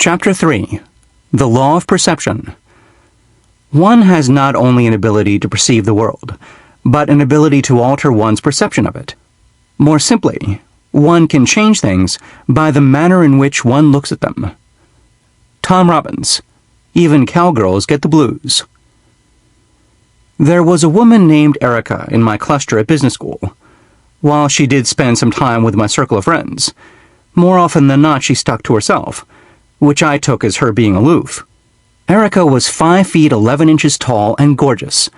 Chapter 3. The Law of Perception. One has not only an ability to perceive the world, but an ability to alter one's perception of it. More simply, one can change things by the manner in which one looks at them. Tom Robbins. Even cowgirls get the blues. There was a woman named Erica in my cluster at business school. While she did spend some time with my circle of friends, more often than not she stuck to herself, which I took as her being aloof. Erica was 5 feet 11 inches tall and gorgeous.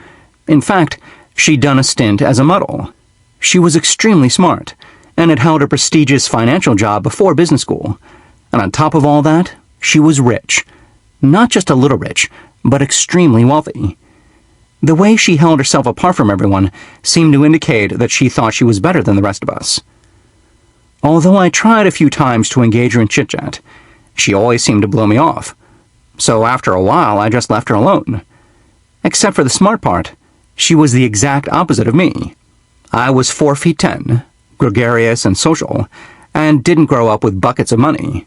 In fact, she'd done a stint as a model. She was extremely smart, and had held a prestigious financial job before business school. And on top of all that, she was rich. Not just a little rich, but extremely wealthy. The way she held herself apart from everyone seemed to indicate that she thought she was better than the rest of us. Although I tried a few times to engage her in chit-chat, she always seemed to blow me off. So after a while, I just left her alone. Except for the smart part, she was the exact opposite of me. I was 4 feet 10, gregarious and social, and didn't grow up with buckets of money.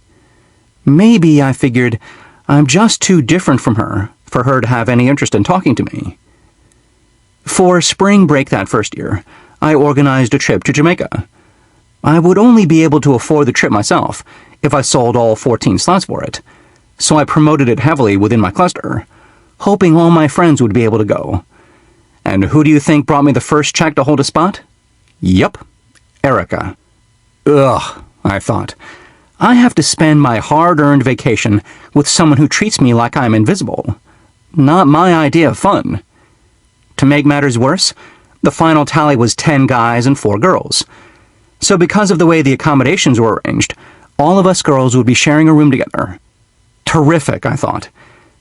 Maybe, I figured, I'm just too different from her for her to have any interest in talking to me. For spring break that first year, I organized a trip to Jamaica. I would only be able to afford the trip myself if I sold all 14 slots for it, so I promoted it heavily within my cluster, hoping all my friends would be able to go. And who do you think brought me the first check to hold a spot? Yup, Erica. Ugh, I thought. I have to spend my hard-earned vacation with someone who treats me like I'm invisible. Not my idea of fun. To make matters worse, the final tally was 10 guys and 4 girls. So because of the way the accommodations were arranged, all of us girls would be sharing a room together. Terrific, I thought.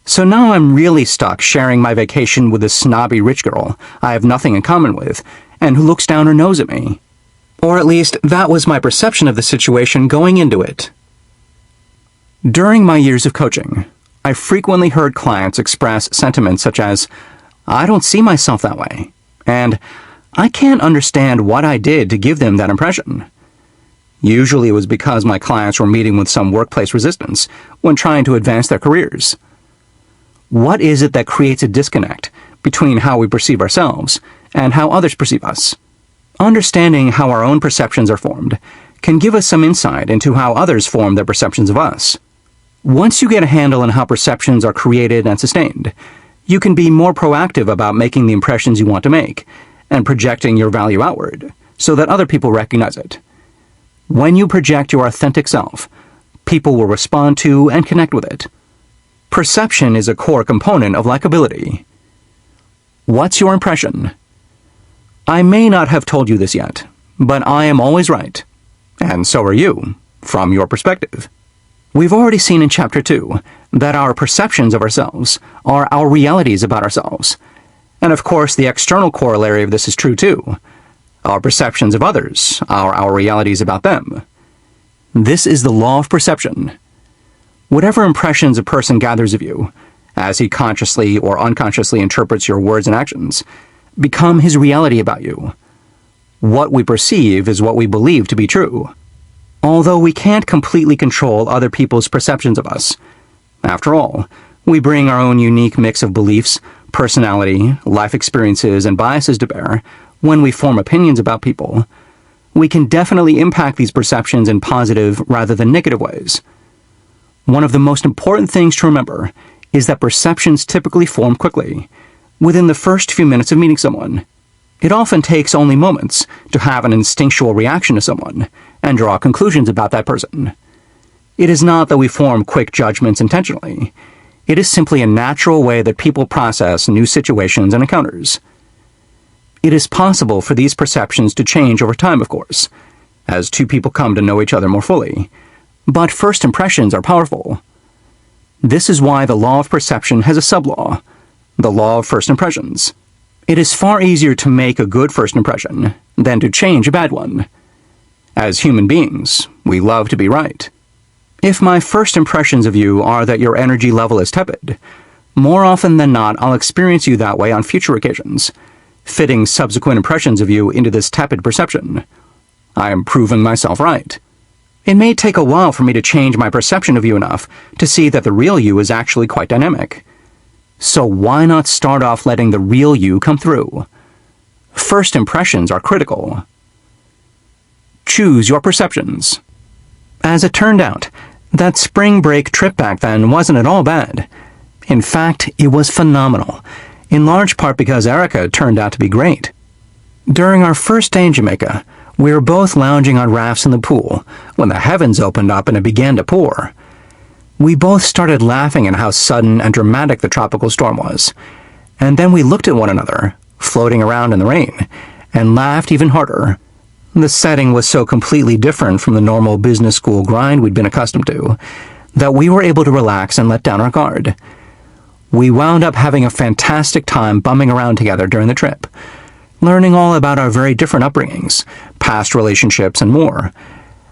So now I'm really stuck sharing my vacation with this snobby rich girl I have nothing in common with, and who looks down her nose at me. Or at least, that was my perception of the situation going into it. During my years of coaching, I frequently heard clients express sentiments such as, "I don't see myself that way," and "I can't understand what I did to give them that impression." Usually it was because my clients were meeting with some workplace resistance when trying to advance their careers. What is it that creates a disconnect between how we perceive ourselves and how others perceive us? Understanding how our own perceptions are formed can give us some insight into how others form their perceptions of us. Once you get a handle on how perceptions are created and sustained, you can be more proactive about making the impressions you want to make and projecting your value outward so that other people recognize it. When you project your authentic self, people will respond to and connect with it. Perception is a core component of likability. What's your impression? I may not have told you this yet, but I am always right. And so are you, from your perspective. We've already seen in Chapter 2 that our perceptions of ourselves are our realities about ourselves. And of course, the external corollary of this is true too. Our perceptions of others are our realities about them. This is the law of perception. Whatever impressions a person gathers of you, as he consciously or unconsciously interprets your words and actions, become his reality about you. What we perceive is what we believe to be true. Although we can't completely control other people's perceptions of us. After all, we bring our own unique mix of beliefs, personality, life experiences, and biases to bear when we form opinions about people. We can definitely impact these perceptions in positive rather than negative ways. One of the most important things to remember is that perceptions typically form quickly, within the first few minutes of meeting someone. It often takes only moments to have an instinctual reaction to someone and draw conclusions about that person. It is not that we form quick judgments intentionally. It is simply a natural way that people process new situations and encounters. It is possible for these perceptions to change over time, of course, as two people come to know each other more fully. But first impressions are powerful. This is why the law of perception has a sub-law, the law of first impressions. It is far easier to make a good first impression than to change a bad one. As human beings, we love to be right. If my first impressions of you are that your energy level is tepid, more often than not I'll experience you that way on future occasions, fitting subsequent impressions of you into this tepid perception. I am proving myself right. It may take a while for me to change my perception of you enough to see that the real you is actually quite dynamic. So why not start off letting the real you come through? First impressions are critical. Choose your perceptions. As it turned out, that spring break trip back then wasn't at all bad. In fact, it was phenomenal, in large part because Erica turned out to be great. During our first day in Jamaica, we were both lounging on rafts in the pool when the heavens opened up and it began to pour. We both started laughing at how sudden and dramatic the tropical storm was, and then we looked at one another, floating around in the rain, and laughed even harder. The setting was so completely different from the normal business school grind we'd been accustomed to that we were able to relax and let down our guard. We wound up having a fantastic time bumming around together during the trip, learning all about our very different upbringings, past relationships, and more.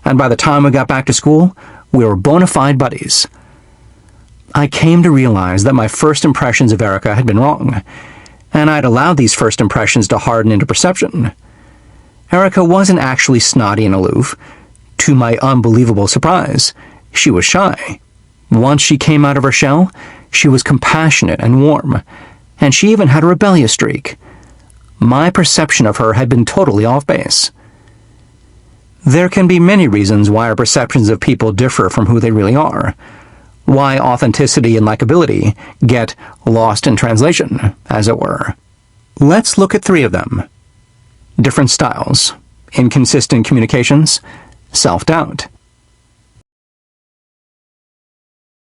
And by the time we got back to school, we were bona fide buddies. I came to realize that my first impressions of Erica had been wrong, and I'd allowed these first impressions to harden into perception. Erica wasn't actually snotty and aloof. To my unbelievable surprise, she was shy. Once she came out of her shell, she was compassionate and warm, and she even had a rebellious streak. My perception of her had been totally off base. There can be many reasons why our perceptions of people differ from who they really are, why authenticity and likability get lost in translation, as it were. Let's look at 3 of them. Different styles, inconsistent communications, self-doubt.